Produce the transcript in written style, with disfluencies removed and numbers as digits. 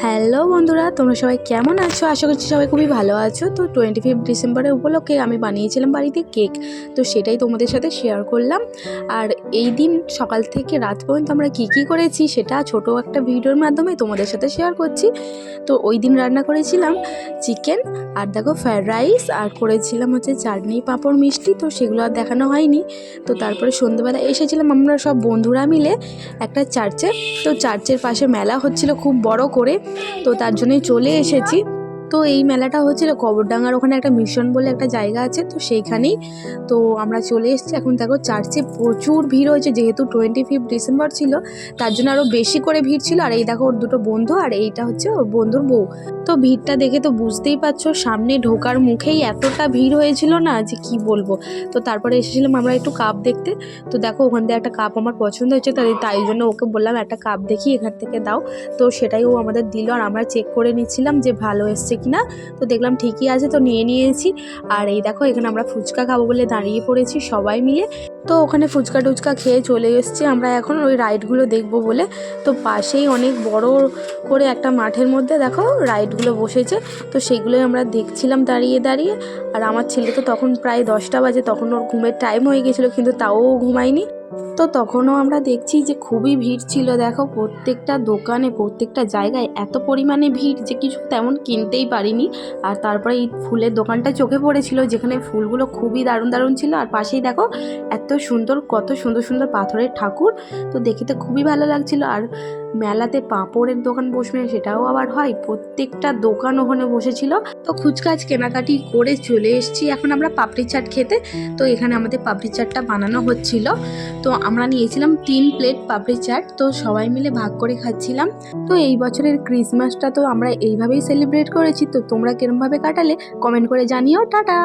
Hello বন্ধুরা, তোমরা সবাই কেমন আছো? আশা করছি সবাই খুবই ভালো আছো। তো 25 ডিসেম্বরের উপলক্ষে আমি বানিয়েছিলাম বাড়িতে কেক। তো সেটাই তোমাদের সাথে শেয়ার করলাম। আর এই দিন সকাল থেকে রাত পর্যন্ত আমরা কী করেছি সেটা ছোট একটা ভিডিওর মাধ্যমে তোমাদের সাথে শেয়ার করছি। তো ওই দিন রান্না করেছিলাম চিকেন, আর দেখো ফ্রায়েড রাইস, আর করেছিলাম হচ্ছে চাটনি, পাঁপড়, মিষ্টি। তো সেগুলো আর দেখানো হয়নি। তো তারপরে সন্ধ্যেবেলা এসেছিলাম আমরা সব বন্ধুরা মিলে একটা চার্চে। তো চার্চের পাশে মেলা হচ্ছিল খুব বড় করে, তো তার জন্যই চলে এসেছি। তো এই মেলাটা হচ্ছিল কবরডাঙ্গার ওখানে একটা মিশন বলে একটা জায়গা আছে, তো সেইখানেই তো আমরা চলে এসেছি। এখন দেখো চার্চে প্রচুর ভিড় হয়েছে, যেহেতু 25 ডিসেম্বর ছিল তার জন্য আরও বেশি করে ভিড় ছিল। আর এই দেখো ওর দুটো বন্ধু, আর এইটা হচ্ছে ওর বন্ধুর বউ। তো ভিড়টা দেখে তো বুঝতেই পারছো, সামনে ঢোকার মুখেই এতটা ভিড় হয়েছিল না যে কি বলবো। তো তারপরে এসেছিলাম আমরা একটু কাপ দেখতে। তো দেখো ওখান থেকে একটা কাপ আমার পছন্দ হয়েছে, তাই জন্য ওকে বললাম একটা কাপ দেখি এখান থেকে দাও। তো সেটাই ও আমাদের দিল, আর আমরা চেক করে নিচ্ছিলাম যে ভালো এসছে কিনা। তো দেখলাম ঠিকই আছে, তো নিয়ে নিয়েছি। আর এই দেখো এখানে আমরা ফুচকা খাবো বলে দাঁড়িয়ে পড়েছি সবাই মিলে। তো ওখানে ফুচকা টুচকা খেয়ে চলে এসেছি আমরা এখন ওই রাইডগুলো দেখবো বলে। তো পাশেই অনেক বড় করে একটা মাঠের মধ্যে দেখো রাইডগুলো বসেছে, তো সেগুলোই আমরা দেখছিলাম দাঁড়িয়ে দাঁড়িয়ে। আর আমার ছেলে তো তখন প্রায় 10টা বাজে, তখন ওর ঘুমের টাইম হয়ে গেছিলো, কিন্তু তাও ঘুমায়নি। তো তখনও আমরা দেখছি যে খুবই ভিড় ছিল। দেখো প্রত্যেকটা দোকানে প্রত্যেকটা জায়গায় এত পরিমাণে ভিড় যে কিছু তেমন কিনতেই পারিনি। আর তারপরে এই ফুলের দোকানটা চোখে পড়েছিল, যেখানে ফুলগুলো খুবই দারুণ দারুণ ছিল। আর পাশেই দেখো এত সুন্দর, কত সুন্দর সুন্দর পাথরের ঠাকুর, তো দেখে তো খুবই ভালো লাগছিল। আর মেলাতে পাঁপড়ের দোকান বসবে সেটাও আবার হয়, প্রত্যেকটা দোকান ওখানে বসেছিল। তো খুচকাচ কেনাকাটি করে চলে এসেছি এখন আমরা পাপড়ি চাট খেতে। তো এখানে আমাদের পাপড়ি চাটটা বানানো হচ্ছিল। তো আমরা নিয়েছিলাম 3 প্লেট পাপড়ি চাট, তো সবাই মিলে ভাগ করে খাচ্ছিলাম। তো এই বছরের ক্রিসমাসটা তো আমরা এইভাবেই সেলিব্রেট করেছি। তো তোমরা কিরমভাবে কাটালে কমেন্ট করে জানিও। টাটা।